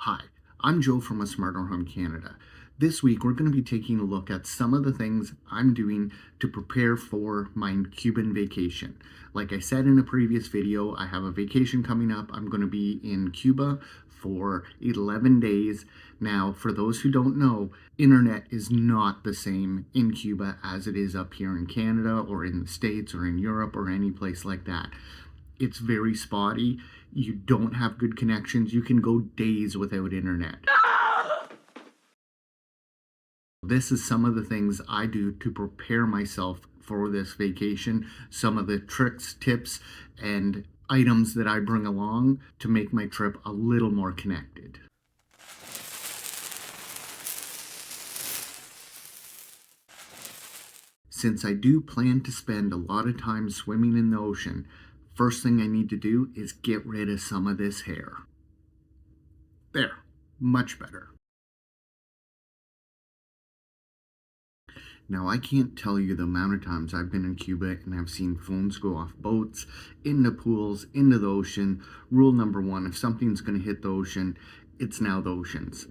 Hi, I'm Joe from a smarthome Canada. This week we're going to be taking a look at some of the things I'm doing to prepare for my Cuban vacation. Like I said in a previous video, I have a vacation coming up. I'm going to be in Cuba for 11 days. Now, for those who don't know, internet is not the same in Cuba as it is up here in Canada or in the States or in Europe or any place like that. It's very spotty. You don't have good connections. You can go days without internet. This is some of the things I do to prepare myself for this vacation, some of the tricks, tips, and items that I bring along to make my trip a little more connected. Since I do plan to spend a lot of time swimming in the ocean, first thing I need to do is get rid of some of this hair. There, much better. Now, I can't tell you the amount of times I've been in Cuba and I've seen phones go off boats, into pools, into the ocean. Rule number one, if something's going to hit the ocean, it's now the ocean's.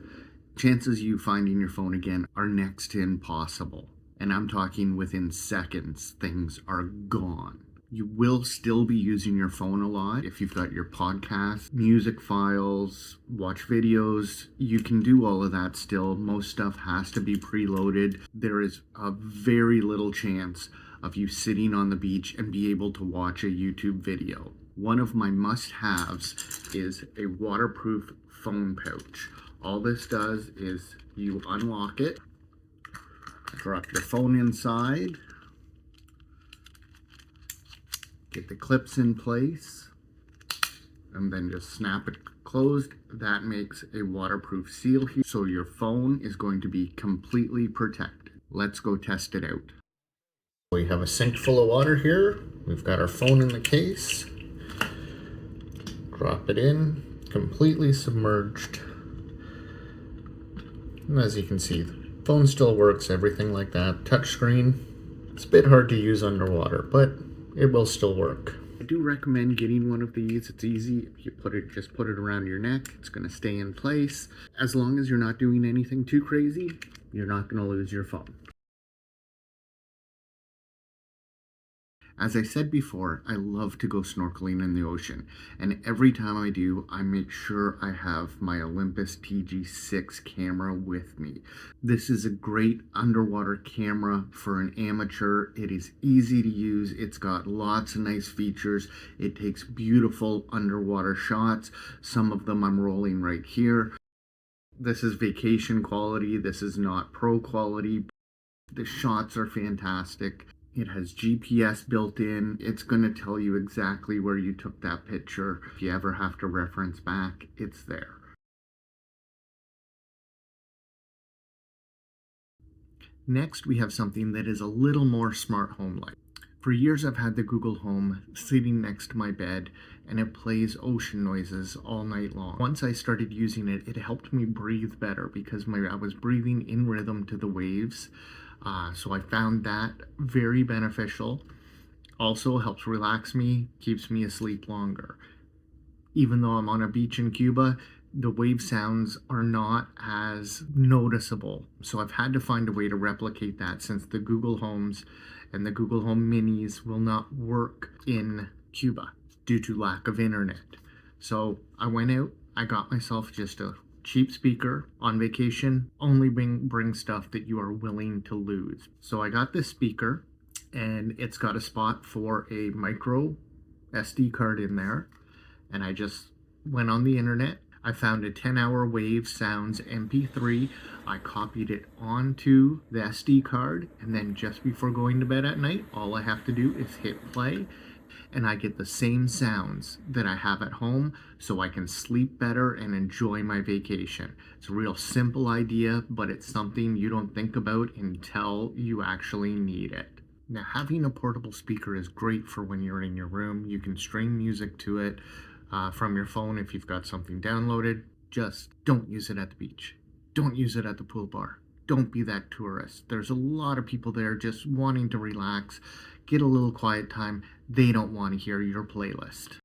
Chances you finding your phone again are next to impossible. And I'm talking within seconds, things are gone. You will still be using your phone a lot. If you've got your podcasts, music files, watch videos, you can do all of that still. Most stuff has to be preloaded. There is a very little chance of you sitting on the beach and be able to watch a YouTube video. One of my must-haves is a waterproof phone pouch. All this does is you unlock it, drop your phone inside, get the clips in place, and then just snap it closed. That makes a waterproof seal here, so your phone is going to be completely protected. Let's go test it out. We have a sink full of water here. We've got our phone in the case. Drop it in, completely submerged. And as you can see, the phone still works, everything like that. Touchscreen, it's a bit hard to use underwater, but it will still work. I do recommend getting one of these. It's easy. If you just put it around your neck, it's going to stay in place. As long as you're not doing anything too crazy, you're not going to lose your phone. As I said before, I love to go snorkeling in the ocean, and every time I do, I make sure I have my Olympus TG6 camera with me. This is a great underwater camera for an amateur. It is easy to use. It's got lots of nice features. It takes beautiful underwater shots. Some of them I'm rolling right here. This is vacation quality. This is not pro quality. The shots are fantastic. It has GPS built in. It's going to tell you exactly where you took that picture. If you ever have to reference back, it's there. Next, we have something that is a little more smart home-like. For years, I've had the Google Home sitting next to my bed, and it plays ocean noises all night long. Once I started using it, it helped me breathe better because I was breathing in rhythm to the waves. So I found that very beneficial. Also helps relax me, keeps me asleep longer. Even though I'm on a beach in Cuba, the wave sounds are not as noticeable. So I've had to find a way to replicate that since the Google Homes and the Google Home Minis will not work in Cuba due to lack of internet. So I went out, I got myself just a cheap speaker. On vacation, only bring stuff that you are willing to lose. So I got this speaker, and it's got a spot for a micro SD card in there, and I just went on the internet. I found a 10-hour Wave Sounds MP3. I copied it onto the SD card, and then just before going to bed at night, all I have to do is hit play, and I get the same sounds that I have at home, so I can sleep better and enjoy my vacation. It's a real simple idea, but it's something you don't think about until you actually need it. Now, having a portable speaker is great for when you're in your room. You can stream music to it from your phone if you've got something downloaded. Just don't use it at the beach. Don't use it at the pool bar. Don't be that tourist. There's a lot of people there just wanting to relax, get a little quiet time. They don't want to hear your playlist.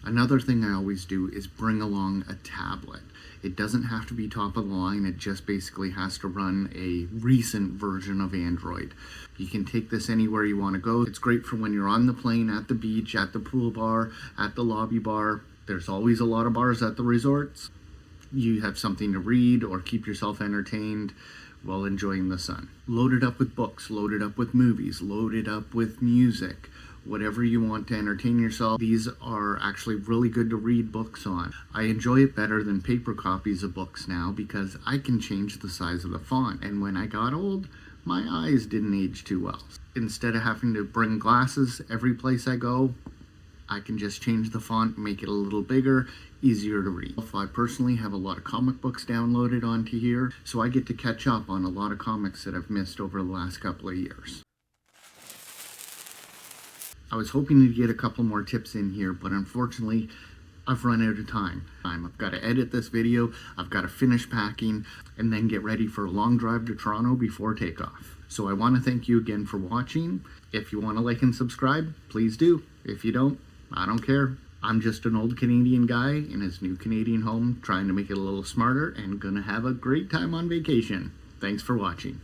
Another thing I always do is bring along a tablet. It doesn't have to be top of the line, it just basically has to run a recent version of Android. You can take this anywhere you want to go. It's great for when you're on the plane, at the beach, at the pool bar, at the lobby bar. There's always a lot of bars at the resorts. You have something to read or keep yourself entertained while enjoying the sun. Load it up with books, load it up with movies, load it up with music. Whatever you want to entertain yourself. These are actually really good to read books on. I enjoy it better than paper copies of books now because I can change the size of the font. And when I got old, my eyes didn't age too well. Instead of having to bring glasses every place I go, I can just change the font, make it a little bigger, easier to read. I personally have a lot of comic books downloaded onto here, so I get to catch up on a lot of comics that I've missed over the last couple of years. I was hoping to get a couple more tips in here, but unfortunately, I've run out of time. I've got to edit this video, I've got to finish packing, and then get ready for a long drive to Toronto before takeoff. So I want to thank you again for watching. If you want to like and subscribe, please do. If you don't, I don't care. I'm just an old Canadian guy in his new Canadian home, trying to make it a little smarter and gonna have a great time on vacation. Thanks for watching.